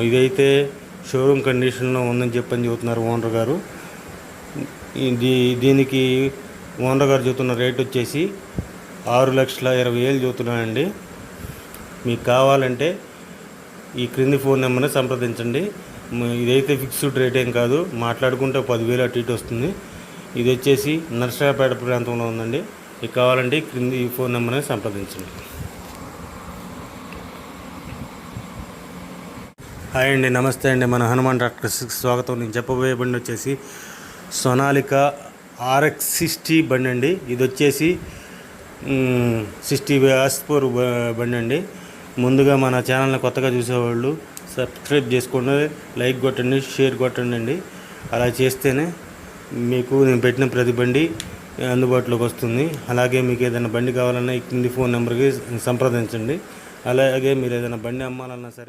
ఇదైతే షోరూమ్ కండిషన్లో ఉందని చెబుతున్నారు ఓనర్ గారు. దీనికి ఓనర్ గారు చెబుతున్న రేట్ వచ్చేసి 6,20,000 చెబుతున్నానండి. మీకు కావాలంటే ఈ క్రింది ఫోన్ నెంబర్ని సంప్రదించండి. ఇదైతే ఫిక్స్డ్ రేట్ ఏం కాదు, మాట్లాడుకుంటే 10,000 అటు ఇటు వస్తుంది. ఇది వచ్చేసి నర్సరాపేట ప్రాంతంలో ఉందండి. మీకు కావాలంటే క్రింది ఈ ఫోన్ నెంబర్ని సంప్రదించండి. హాయ్ అండి, నమస్తే అండి. మన హనుమాన్ ట్రాక్టర్స్కి స్వాగతం. నేను చెప్పబోయే బండి వచ్చేసి సోనాలిక RX 60 బండి అండి. ఇది వచ్చేసి 60 horsepower బండి అండి. ముందుగా మన ఛానల్ని కొత్తగా చూసేవాళ్ళు సబ్స్క్రైబ్ చేసుకోండి, లైక్ కొట్టండి, షేర్ కొట్టండి అండి. అలా చేస్తేనే మీకు నేను పెట్టిన ప్రతి బండి అందుబాటులోకి వస్తుంది. అలాగే మీకు ఏదైనా బండి కావాలన్నా కింది ఫోన్ నెంబర్కి సంప్రదించండి. అలాగే మీరు ఏదైనా బండి అమ్మాలన్నా సరే